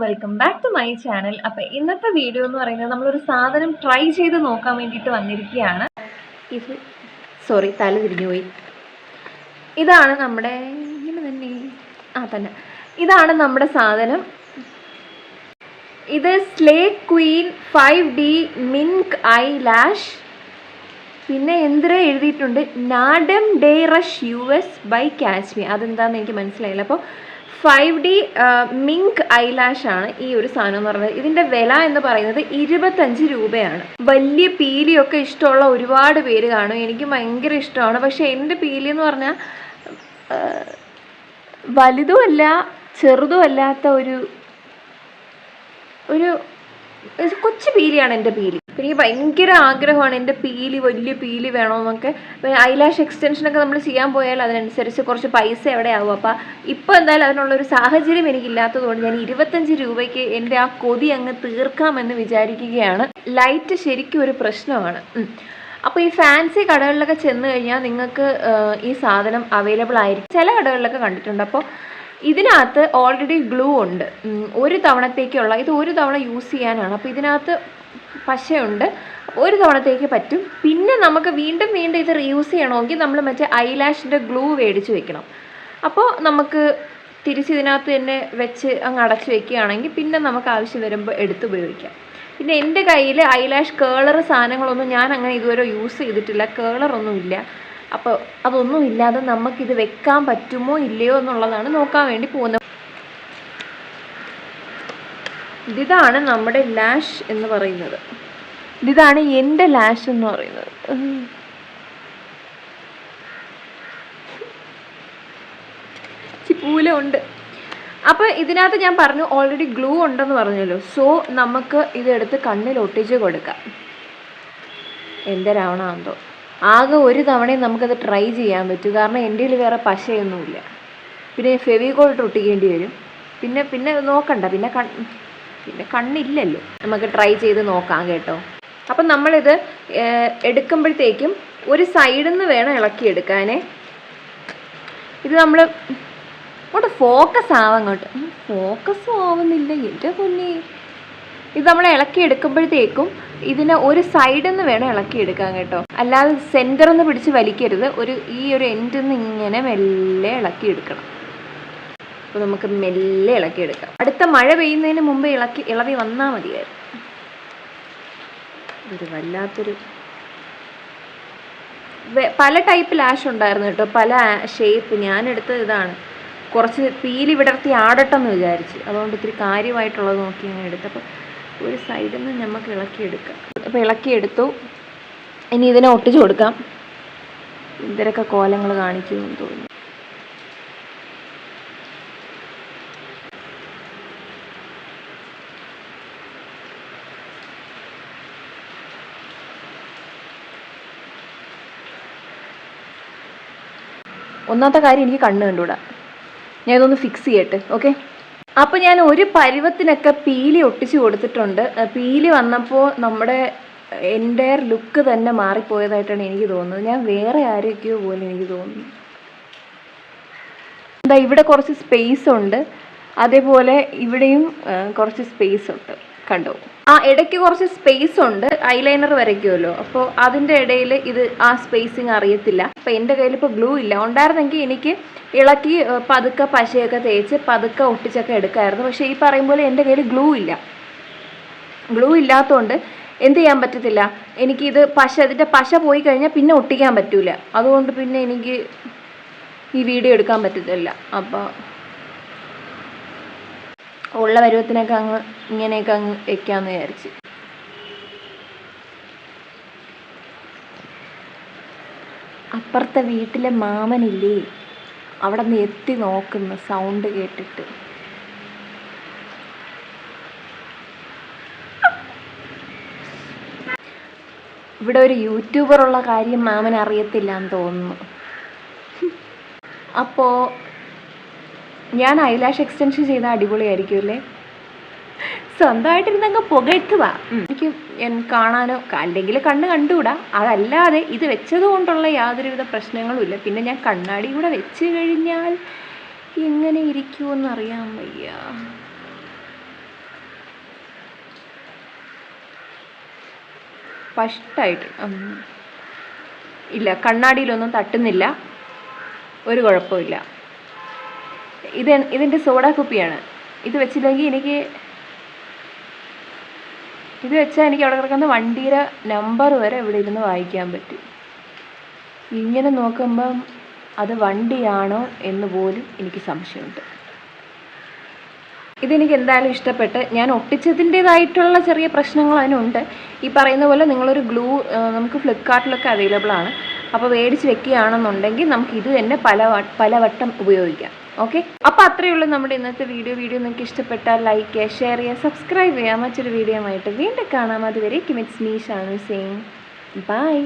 Welcome back to my channel. അപ്പോൾ ഇന്നത്തെ video എന്ന് പറയുന്നത് നമ്മളൊരു സാധനം ട്രൈ ചെയ്ത് നോക്കാൻ വേണ്ടിയിട്ട് വന്നിരിക്കുകയാണ്. തല തിരിഞ്ഞു പോയി. ഇതാണ് നമ്മുടെ ഇതാണ് നമ്മുടെ സാധനം. ഇത് slay queen 5D mink eyelash. പിന്നെ എന്തിനാ എഴുതിയിട്ടുണ്ട് നാഡം day rush US by Kashmir. അതെന്താണെന്ന് എനിക്ക് മനസ്സിലായില്ല. അപ്പോൾ 5D മിങ്ക് ഐലാഷ് ആണ് ഈ ഒരു സാധനം എന്ന് പറയുന്നത്. ഇതിൻ്റെ വില എന്ന് പറയുന്നത് 25 രൂപയാണ്. വലിയ പീലിയൊക്കെ ഇഷ്ടമുള്ള ഒരുപാട് പേര് കാണും. എനിക്ക് ഭയങ്കര ഇഷ്ടമാണ്. പക്ഷേ എൻ്റെ പീലി എന്ന് പറഞ്ഞാൽ വലുതുമല്ല ചെറുതുമല്ലാത്ത ഒരു കൊച്ചു പീലിയാണ് എൻ്റെ പീലി. എനിക്ക് ഭയങ്കര ആഗ്രഹമാണ് എൻ്റെ പീലി വലിയ പീലി വേണമെന്നൊക്കെ. ഐലാഷ് എക്സ്റ്റൻഷനൊക്കെ നമ്മൾ ചെയ്യാൻ പോയാൽ അതിനനുസരിച്ച് കുറച്ച് പൈസ എവിടെ ആവും. അപ്പം ഇപ്പോൾ എന്തായാലും അതിനുള്ളൊരു സാഹചര്യം എനിക്കില്ലാത്തതുകൊണ്ട് ഞാൻ 25 രൂപയ്ക്ക് എൻ്റെ ആ കൊതി അങ്ങ് തീർക്കാമെന്ന് വിചാരിക്കുകയാണ്. ലൈറ്റ് ശരിക്കും ഒരു പ്രശ്നമാണ്. അപ്പോൾ ഈ ഫാൻസി കടകളിലൊക്കെ ചെന്ന് കഴിഞ്ഞാൽ നിങ്ങൾക്ക് ഈ സാധനം അവൈലബിൾ ആയിരിക്കും. ചില കടകളിലൊക്കെ കണ്ടിട്ടുണ്ട്. അപ്പോൾ ഇതിനകത്ത് ഓൾറെഡി ഗ്ലൂ ഉണ്ട്. ഒരു തവണത്തേക്കുള്ള ഇത് ഒരു തവണ യൂസ് ചെയ്യാനാണ്. അപ്പോൾ ഇതിനകത്ത് പശയുണ്ട്. ഒരു തവണത്തേക്ക് പറ്റും. പിന്നെ നമുക്ക് വീണ്ടും ഇത് റീയൂസ് ചെയ്യണമെങ്കിൽ നമ്മൾ മറ്റേ ഐലാഷിൻ്റെ ഗ്ലൂ മേടിച്ച് വെക്കണം. അപ്പോൾ നമുക്ക് തിരിച്ചിതിനകത്ത് തന്നെ വെച്ച് അങ്ങ് അടച്ച് വെക്കുകയാണെങ്കിൽ പിന്നെ നമുക്ക് ആവശ്യം വരുമ്പോൾ എടുത്ത് ഉപയോഗിക്കാം. പിന്നെ എൻ്റെ കയ്യിൽ ഐലാഷ് കേളർ സാധനങ്ങളൊന്നും ഞാൻ അങ്ങനെ ഇതുവരെ യൂസ് ചെയ്തിട്ടില്ല. കേളറൊന്നുമില്ല. അപ്പോൾ അതൊന്നും ഇല്ലാതെ നമുക്കിത് വെക്കാൻ പറ്റുമോ ഇല്ലയോ എന്നുള്ളതാണ് നോക്കാൻ വേണ്ടി പോകുന്നത്. ഇതാണ് നമ്മുടെ ലാഷ് എന്ന് പറയുന്നത്. ഇതാണ് എൻ്റെ ലാഷ് എന്ന് പറയുന്നത്. ചിപ്പൂല ഉണ്ട്. അപ്പോൾ ഇതിനകത്ത് ഞാൻ പറഞ്ഞു ഓൾറെഡി ഗ്ലൂ ഉണ്ടെന്ന് പറഞ്ഞല്ലോ. സോ നമുക്ക് ഇതെടുത്ത് കണ്ണിൽ ഒട്ടിച്ച് കൊടുക്കാം. എന്തരാവണമെന്തോ ആകെ ഒരു തവണയും നമുക്കത് ട്രൈ ചെയ്യാൻ പറ്റും. കാരണം എൻ്റെ കയ്യിൽ വേറെ പശയൊന്നുമില്ല. പിന്നെ ഫെവിക്കോൾ ഒട്ടിക്കേണ്ടി വരും. പിന്നെ നോക്കണ്ട. പിന്നെ കണ്ണില്ലല്ലോ. നമുക്ക് ട്രൈ ചെയ്ത് നോക്കാം കേട്ടോ. അപ്പം നമ്മളിത് എടുക്കുമ്പോഴത്തേക്കും ഒരു സൈഡിൽ നിന്ന് വേണം ഇളക്കിയെടുക്കാനേ. ഇത് നമ്മൾ അങ്ങോട്ട് ഫോക്കസ് ആവുന്നില്ല എൻ്റെ പൊന്നേ. ഇത് നമ്മൾ ഇളക്കിയെടുക്കുമ്പോഴത്തേക്കും ഇതിനെ ഒരു സൈഡിൽ നിന്ന് വേണം ഇളക്കിയെടുക്കാൻ കേട്ടോ. അല്ലാതെ സെൻറ്ററിൽ നിന്ന് പിടിച്ച് വലിക്കരുത്. ഈ ഒരു എൻഡിൽ നിന്ന് ഇങ്ങനെ മെല്ലെ ഇളക്കിയെടുക്കണം. അപ്പോൾ നമുക്ക് മെല്ലെ ഇളക്കിയെടുക്കാം. അടുത്ത മഴ പെയ്യുന്നതിന് മുമ്പ് ഇളവി വന്നാൽ മതിയായിരുന്നു. ഇത് വല്ലാത്തൊരു പല ടൈപ്പ് ലാഷ് ഉണ്ടായിരുന്നു കേട്ടോ, പല ഷേപ്പ്. ഞാനെടുത്തത് ഇതാണ്. കുറച്ച് പീലി വിടർത്തി ആടട്ടെന്ന് വിചാരിച്ച്. അതുകൊണ്ട് ഇത്തിരി കാര്യമായിട്ടുള്ളത് നോക്കി ഞാൻ എടുത്തപ്പോൾ ഒരു സൈഡിൽ നിന്ന് നമുക്ക് ഇളക്കിയെടുക്കാം. അപ്പോൾ ഇളക്കിയെടുത്തു. ഇനി ഇതിനെ ഒട്ടിച്ചു കൊടുക്കാം. ഇതിലൊക്കെ കോലങ്ങൾ കാണിക്കുമെന്ന് തോന്നുന്നു. ഒന്നാമത്തെ കാര്യം എനിക്ക് കണ്ണ് കണ്ടുകൂടാ. ഞാൻ ഇതൊന്ന് ഫിക്സ് ചെയ്യട്ടെ. ഓക്കെ. അപ്പോൾ ഞാൻ ഒരു പരുവത്തിനൊക്കെ പീലി ഒട്ടിച്ച് കൊടുത്തിട്ടുണ്ട്. പീലി വന്നപ്പോൾ നമ്മുടെ എൻ്റയർ ലുക്ക് തന്നെ മാറിപ്പോയതായിട്ടാണ് എനിക്ക് തോന്നുന്നത്. ഞാൻ വേറെ ആരൊക്കെയോ പോലെ എനിക്ക് തോന്നുന്നു. എന്താ ഇവിടെ കുറച്ച് സ്പേസ് ഉണ്ട്. അതേപോലെ ഇവിടെയും കുറച്ച് സ്പേസ് ഉണ്ട്. കണ്ടോ? ഇടയ്ക്ക് കുറച്ച് സ്പേസ് ഉണ്ട്. ഐലൈനർ വരയ്ക്കുമല്ലോ. അപ്പോൾ അതിൻ്റെ ഇടയിൽ ആ സ്പേസിങ് അറിയത്തില്ല. അപ്പോൾ എൻ്റെ കയ്യിൽ ഇപ്പോൾ ഗ്ലൂ ഇല്ല. ഉണ്ടായിരുന്നെങ്കിൽ എനിക്ക് ഇളക്കി പതുക്കെ പശയൊക്കെ തേച്ച് പതുക്കെ ഒട്ടിച്ചൊക്കെ എടുക്കാമായിരുന്നു. പക്ഷേ ഈ പറയും പോലെ എൻ്റെ കയ്യിൽ ഗ്ലൂ ഇല്ല. ഗ്ലൂ ഇല്ലാത്തതുകൊണ്ട് എന്ത് ചെയ്യാൻ പറ്റത്തില്ല. എനിക്കിത് ഇതിൻ്റെ പശ പോയി കഴിഞ്ഞാൽ പിന്നെ ഒട്ടിക്കാൻ പറ്റില്ല. അതുകൊണ്ട് പിന്നെ എനിക്ക് ഈ വീഡിയോ എടുക്കാൻ പറ്റത്തില്ല. അപ്പോൾ ഉള്ള പരുവത്തിനൊക്കെ ഇങ്ങനെയൊക്കെ അങ്ങ് വെക്കാമെന്ന് വിചാരിച്ച്. അപ്പുറത്തെ വീട്ടിലെ മാമനില്ലേ, അവിടെ നിന്ന് എത്തി നോക്കുന്ന സൗണ്ട് കേട്ടിട്ട്. ഇവിടെ ഒരു യൂട്യൂബറുള്ള കാര്യം മാമൻ അറിയത്തില്ല എന്ന് തോന്നുന്നു. അപ്പോൾ ഞാൻ ഐലാഷ് എക്സ്റ്റൻഷൻ ചെയ്താൽ അടിപൊളിയായിരിക്കും അല്ലേ? സ്വന്തമായിട്ടിരുന്നങ്ങ് പുകഴ്ത്തുക. എനിക്ക് കാണാനോ അല്ലെങ്കിൽ കണ്ണ് കണ്ടുകൂടാ. അതല്ലാതെ ഇത് വെച്ചത് കൊണ്ടുള്ള യാതൊരുവിധ പ്രശ്നങ്ങളും ഇല്ല. പിന്നെ ഞാൻ കണ്ണാടി കൂടെ വെച്ച് കഴിഞ്ഞാൽ എങ്ങനെ ഇരിക്കുമെന്ന് അറിയാൻ വയ്യ. സ്പഷ്ടമായിട്ട് ഇല്ല, കണ്ണാടിയിലൊന്നും തട്ടുന്നില്ല, ഒരു കുഴപ്പമില്ല. ഇതിൻ്റെ സോഡാ കുപ്പിയാണ്. ഇത് വെച്ചില്ലെങ്കിൽ ഇത് വെച്ചാൽ എനിക്ക് അവിടെ കിടക്കുന്ന വണ്ടിയുടെ നമ്പർ വരെ ഇവിടെ ഇരുന്ന് വായിക്കാൻ പറ്റും. ഇങ്ങനെ നോക്കുമ്പം അത് വണ്ടിയാണോ എന്ന് പോലും എനിക്ക് സംശയമുണ്ട്. ഇതെനിക്ക് എന്തായാലും ഇഷ്ടപ്പെട്ട്. ഞാൻ ഒട്ടിച്ചതിൻ്റേതായിട്ടുള്ള ചെറിയ പ്രശ്നങ്ങൾ അതിനുണ്ട്. ഈ പറയുന്ന പോലെ നിങ്ങളൊരു ഗ്ലൂ നമുക്ക് ഫ്ലിപ്കാർട്ടിലൊക്കെ അവൈലബിൾ ആണ്. അപ്പോൾ മേടിച്ച് വെക്കുകയാണെന്നുണ്ടെങ്കിൽ നമുക്ക് ഇത് തന്നെ പലവട്ടം ഉപയോഗിക്കാം. ഓക്കെ, അപ്പോൾ അത്രയേ ഉള്ളൂ നമ്മുടെ ഇന്നത്തെ വീഡിയോ. നിങ്ങൾക്ക് ഇഷ്ടപ്പെട്ടാൽ ലൈക്ക് ചെയ്യുക, ഷെയർ ചെയ്യുക, സബ്സ്ക്രൈബ് ചെയ്യുക. മറ്റൊരു വീഡിയോ ആയിട്ട് വീണ്ടും കാണാം. അതുവരെ it's me Shanu saying by.